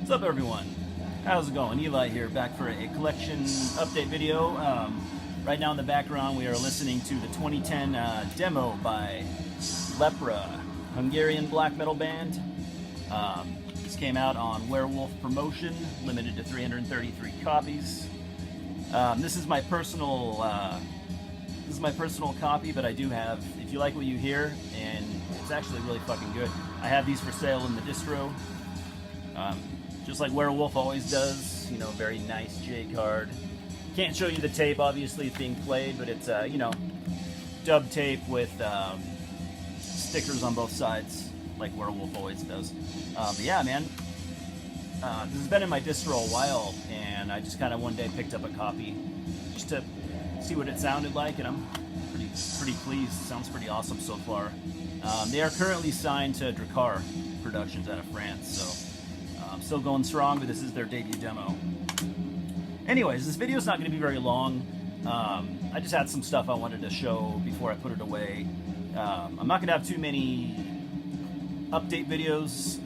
What's up, everyone? How's it going? Eli here, back for a collection update video. Right now in the background we are listening to the 2010 demo by Lepra, Hungarian black metal band. This came out on Werewolf Promotion, limited to 333 copies. This is my personal copy, but I do have, if you like what you hear, and it's actually really fucking good, I have these for sale in the distro. Just like Werewolf always does, you know, very nice J card. Can't show you the tape, obviously it's being played, but it's you know, dub tape with stickers on both sides, like Werewolf always does. But yeah, man, this has been in my distro a while, and I just kind of one day picked up a copy just to see what it sounded like, and I'm pretty pleased. It sounds pretty awesome so far. They are currently signed to Drakkar Productions out of France, so still going strong, but this is their debut demo. Anyways, this video is not going to be very long. I just had some stuff I wanted to show before I put it away. I'm not going to have too many update videos,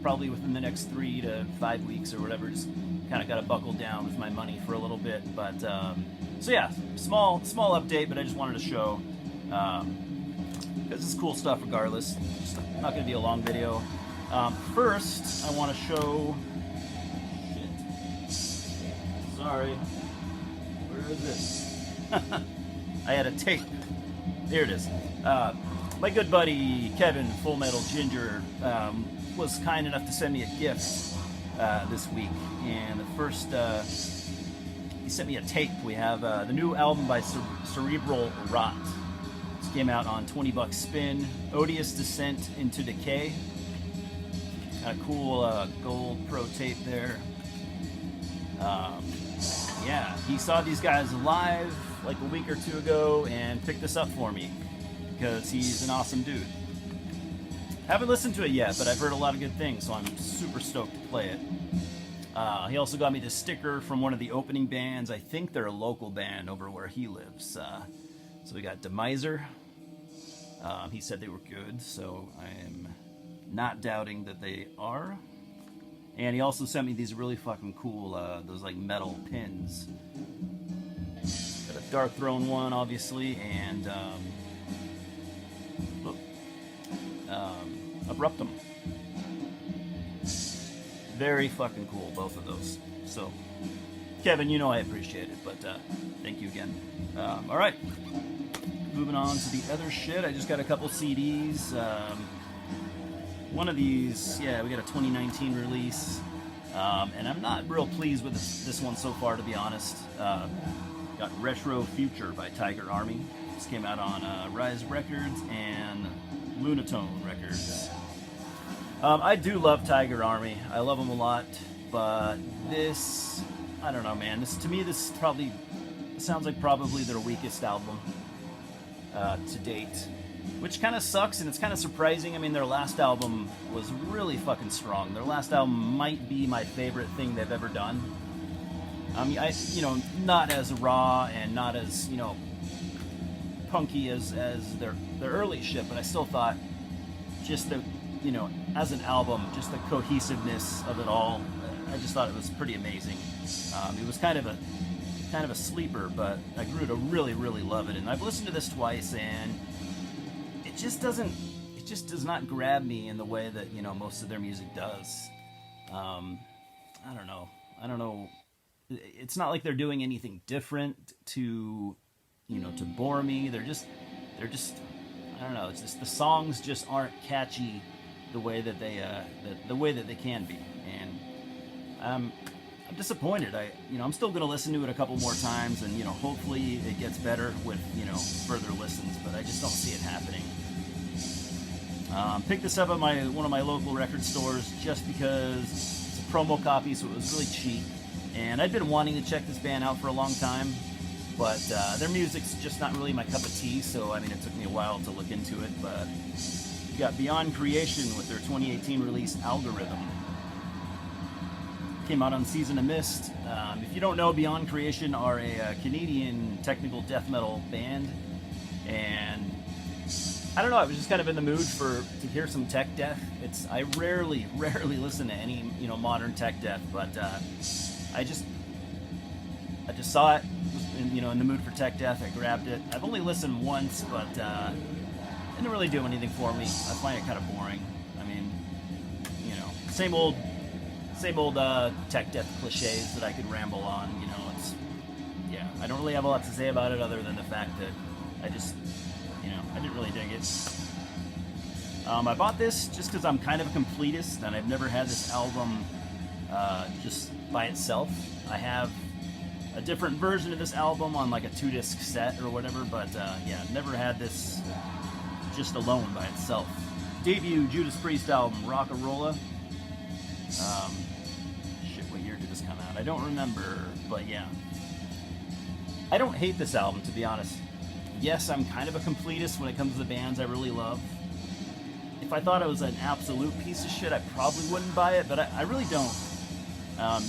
probably within the next 3 to 5 weeks or whatever. Just kind of got to buckle down with my money for a little bit. But so yeah, small update, but I just wanted to show. This is cool stuff regardless. It's not going to be a long video. First, I want to show... Shit. Sorry. Where is it? I had a tape. There it is. My good buddy Kevin, Full Metal Ginger, was kind enough to send me a gift this week. And the first... he sent me a tape. We have the new album by Cerebral Rot. This came out on 20 bucks spin. Odious Descent into Decay. Got a cool gold pro tape there. Yeah, he saw these guys live like a week or two ago and picked this up for me because he's an awesome dude. Haven't listened to it yet, but I've heard a lot of good things, so I'm super stoked to play it. He also got me this sticker from one of the opening bands. I think they're a local band over where he lives. So we got Demiser. He said they were good, so I am not doubting that they are. And he also sent me these really fucking cool, those like metal pins. Got a Dark Throne one, obviously, and Abruptum. Very fucking cool, both of those. So, Kevin, you know I appreciate it, but thank you again. Alright, moving on to the other shit. I just got a couple CDs. One of these, yeah, we got a 2019 release, and I'm not real pleased with this one so far, to be honest. Got Retro Future by Tiger Army. This came out on Rise Records and Lunatone Records. I do love Tiger Army. I love them a lot, but this, I don't know, man. To me, this probably sounds like probably their weakest album to date. Which kind of sucks, and it's kind of surprising. I mean, their last album was really fucking strong. Their last album might be my favorite thing they've ever done. I mean, you know, not as raw and not as, you know, punky as their early shit, but I still thought just the, you know, as an album, just the cohesiveness of it all, I just thought it was pretty amazing. It was kind of a sleeper, but I grew to really, really love it. And I've listened to this twice, and it just does not grab me in the way that, you know, most of their music does. I don't know. It's not like they're doing anything different to, you know, to bore me. They're just, I don't know. It's just the songs just aren't catchy the way that they can be, and I'm disappointed. I'm still going to listen to it a couple more times, and, you know, hopefully it gets better with, you know, further listens, but I just don't see it happening. Picked this up at one of my local record stores just because it's a promo copy, so it was really cheap, and I'd been wanting to check this band out for a long time, but their music's just not really my cup of tea, so I mean, it took me a while to look into it. But you got Beyond Creation with their 2018 release Algorithm. Came out on Season of Mist. If you don't know, Beyond Creation are a Canadian technical death metal band, and I don't know. I was just kind of in the mood to hear some tech death. I rarely listen to any modern tech death, but I just saw it. Was in the mood for tech death. I grabbed it. I've only listened once, but it didn't really do anything for me. I find it kind of boring. I mean, same old tech death cliches that I could ramble on. I don't really have a lot to say about it other than the fact that I just, I didn't really dig it. I bought this just because I'm kind of a completist and I've never had this album just by itself. I have a different version of this album on like a 2-disc set or whatever, but never had this just alone by itself. Debut Judas Priest album, Rock-a-Rolla. What year did this come out? I don't remember, but yeah. I don't hate this album, to be honest. Yes, I'm kind of a completist when it comes to the bands I really love. If I thought it was an absolute piece of shit, I probably wouldn't buy it, but I really don't. I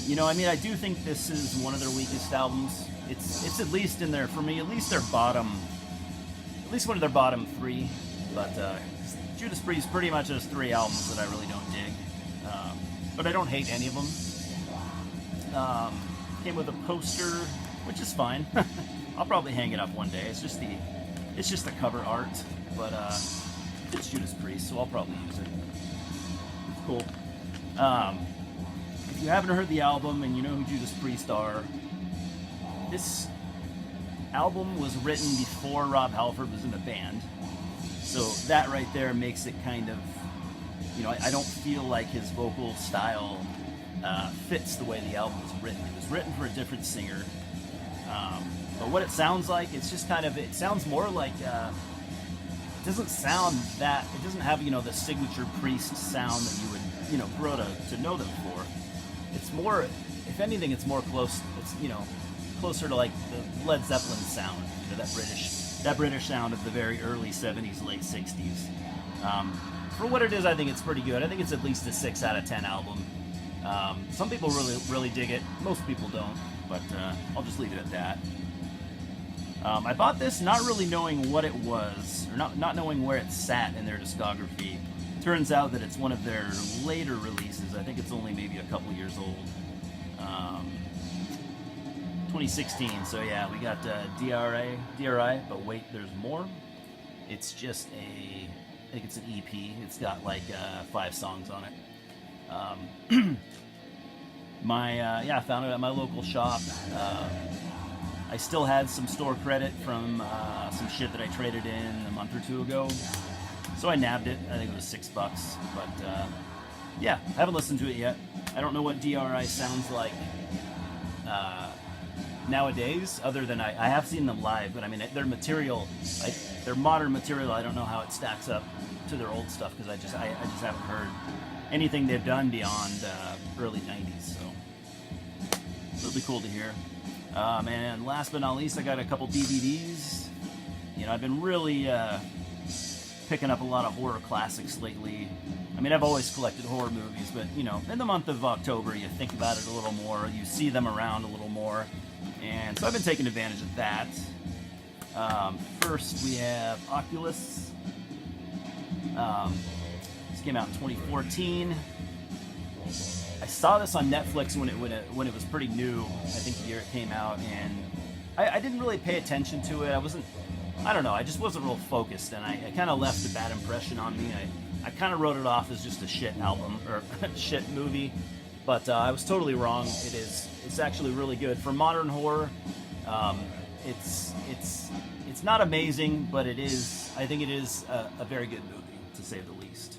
do think this is one of their weakest albums. It's at least in there, for me, at least one of their bottom 3. But Judas Priest pretty much has 3 albums that I really don't dig. But I don't hate any of them. Came with a poster, which is fine. I'll probably hang it up one day. It's just the cover art, but it's Judas Priest, so I'll probably use it. It's cool. If you haven't heard the album and you know who Judas Priest are, this album was written before Rob Halford was in the band, so that right there makes it kind of, I don't feel like his vocal style fits the way the album was written. It was written for a different singer. But what it sounds like, it's just kind of, it sounds more like, it doesn't have, the signature Priest sound that you would, grow to know them for. It's more, if anything, it's more closer to like the Led Zeppelin sound, that British sound of the very early 70s, late 60s. For what it is, I think it's pretty good. I think it's at least a 6 out of 10 album. Some people really dig it. Most people don't, but I'll just leave it at that. I bought this not really knowing what it was, or not knowing where it sat in their discography. Turns out that it's one of their later releases. I think it's only maybe a couple years old. 2016, so yeah, we got DRI, but wait, there's more. It's just I think it's an EP. It's got like 5 songs on it. I found it at my local shop. I still had some store credit from some shit that I traded in a month or 2 ago, so I nabbed it. I think it was $6, but I haven't listened to it yet. I don't know what DRI sounds like nowadays, other than I have seen them live, but I mean their material, their modern material, I don't know how it stacks up to their old stuff, because I just haven't heard anything they've done beyond early 90s, so it'll be cool to hear. And last but not least, I got a couple DVDs. I've been really picking up a lot of horror classics lately. I mean, I've always collected horror movies, but in the month of October, you think about it a little more, you see them around a little more, and so I've been taking advantage of that. First, we have Oculus. This came out in 2014. I saw this on Netflix when it was pretty new. I think the year it came out, and I didn't really pay attention to it. I just wasn't real focused, and I kind of left a bad impression on me. I kind of wrote it off as just a shit album, or shit movie, but I was totally wrong. It's actually really good. For modern horror, it's not amazing, but I think it is a very good movie, to say the least.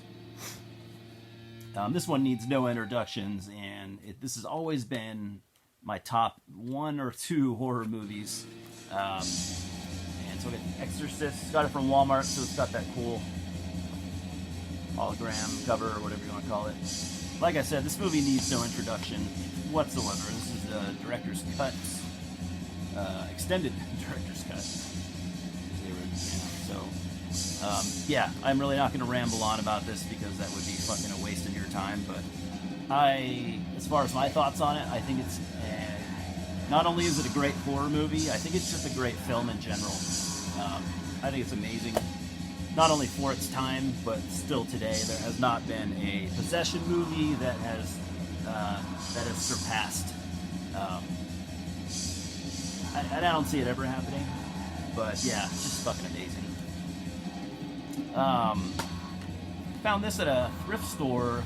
This one needs no introductions, and this has always been my top 1 or 2 horror movies. And so I got The Exorcist. Got it from Walmart, so it's got that cool hologram cover, or whatever you want to call it. Like I said, this movie needs no introduction whatsoever. This is the director's cut, extended director's cut. I'm really not going to ramble on about this, because that would be fucking a waste of your time, but as far as my thoughts on it, I think it's, not only is it a great horror movie, I think it's just a great film in general. I think it's amazing. not only for its time, but still today, there has not been a possession movie that has surpassed. I don't see it ever happening, but yeah, it's just fucking amazing. Found this at a thrift store,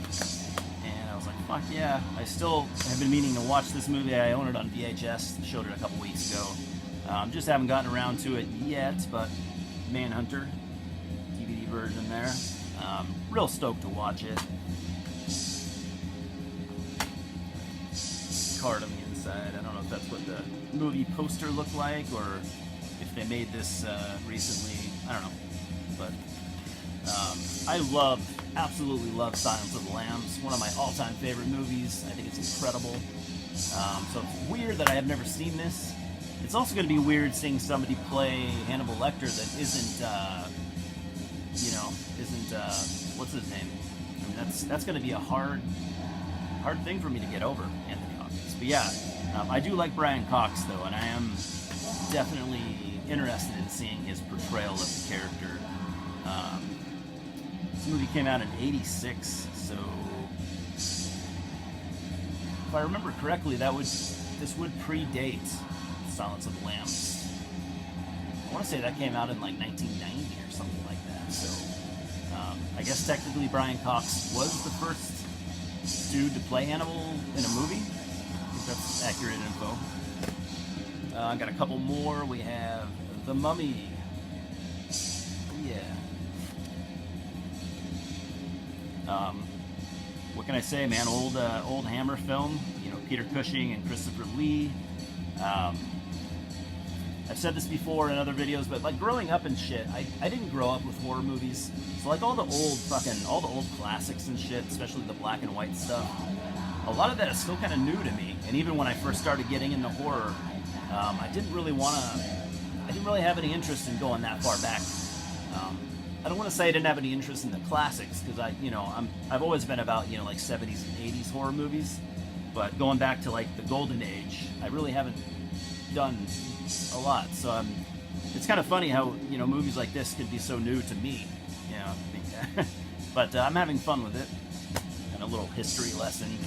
and I was like, fuck yeah. I still have been meaning to watch this movie. I own it on VHS, showed it a couple weeks ago. Just haven't gotten around to it yet, but Manhunter, DVD version there. Real stoked to watch it. Card on the inside. I don't know if that's what the movie poster looked like, or if they made this recently. I don't know. But I absolutely love Silence of the Lambs. One of my all-time favorite movies. I think it's incredible. So it's weird that I have never seen this. It's also going to be weird seeing somebody play Hannibal Lecter that isn't what's his name? I mean, that's going to be a hard thing for me to get over, Anthony Hopkins. But yeah, I do like Brian Cox though, and I am definitely interested in seeing his portrayal of the character. This movie came out in '86, so if I remember correctly, this would predate Silence of the Lambs. I want to say that came out in like 1990 or something like that. So I guess technically Brian Cox was the first dude to play Hannibal in a movie. I think that's accurate info. I got a couple more. We have The Mummy. Yeah. What can I say, man? Old Hammer film. You know, Peter Cushing and Christopher Lee. I've said this before in other videos, but like growing up and shit, I didn't grow up with horror movies. So like all the old classics and shit, especially the black and white stuff, a lot of that is still kind of new to me. And even when I first started getting into horror, I didn't really have any interest in going that far back. I don't want to say I didn't have any interest in the classics, because I've always been about, like 70s and 80s horror movies. But going back to like the golden age, I really haven't done a lot. So it's kind of funny how movies like this could be so new to me. But I'm having fun with it, and a little history lesson.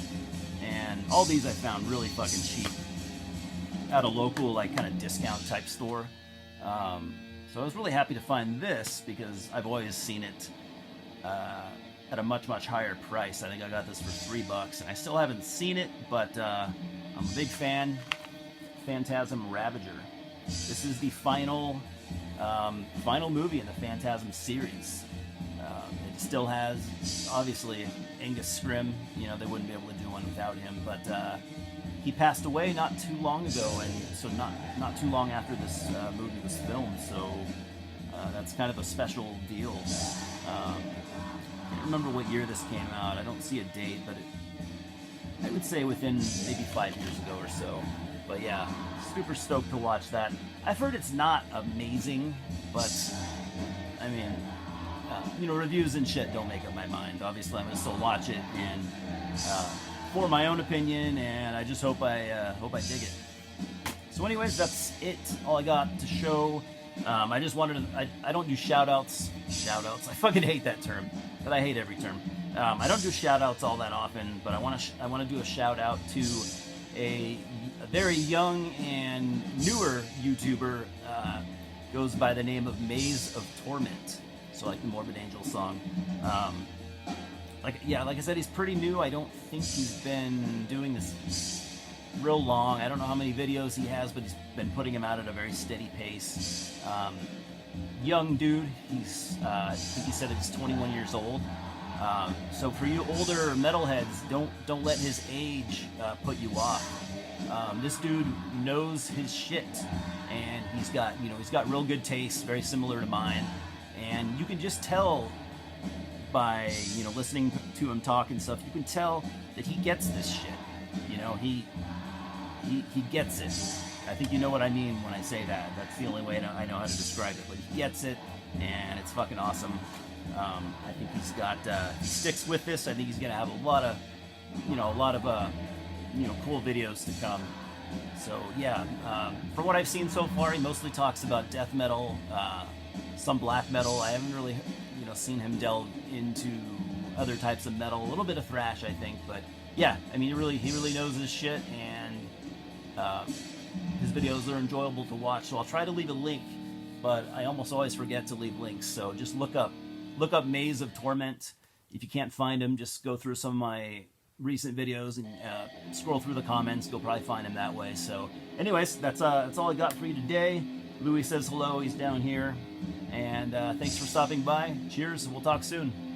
And all these I found really fucking cheap at a local like kind of discount type store. So I was really happy to find this, because I've always seen it at a much higher price. I think I got this for $3, and I still haven't seen it, but I'm a big fan. Phantasm Ravager. This is the final movie in the Phantasm series. It still has, obviously, Angus Scrimm. They wouldn't be able to do one without him, but he passed away not too long ago, and so not too long after this movie was filmed. So that's kind of a special deal. I can't remember what year this came out. I don't see a date, but I would say within maybe 5 years ago or so. But yeah, super stoked to watch that. I've heard it's not amazing, but I mean, reviews and shit don't make up my mind. Obviously, I'm gonna still watch it and for my own opinion, and I just hope I dig it. So, anyways, that's it. All I got to show. I just wanted to. I don't do shout-outs. I fucking hate that term, but I hate every term. I don't do shout-outs all that often, but I want to do a shout-out to a very young and newer YouTuber. Goes by the name of Maze of Torment. So like the Morbid Angel song. Like I said, he's pretty new. I don't think he's been doing this real long. I don't know how many videos he has, but he's been putting them out at a very steady pace. Young dude. I think he said he's 21 years old. So for you older metalheads, don't let his age put you off. This dude knows his shit, and he's got real good taste, very similar to mine. And you can just tell by listening to him talk and stuff. You can tell that he gets this shit. He gets it. I think you know what I mean when I say that. That's the only way I know how to describe it. But he gets it, and it's fucking awesome. I think he sticks with this. I think he's gonna have a lot of cool videos to come. So yeah, from what I've seen so far, he mostly talks about death metal, some black metal. I haven't really, seen him delve into other types of metal. A little bit of thrash, I think, but yeah, I mean, he really knows his shit, and his videos are enjoyable to watch. So I'll try to leave a link, but I almost always forget to leave links. So just look up Maze of Torment. If you can't find him, just go through some of my recent videos and scroll through the comments. You'll probably find him that way. So anyways, that's all I got for you today. Louis says hello. He's down here. And thanks for stopping by. Cheers. We'll talk soon.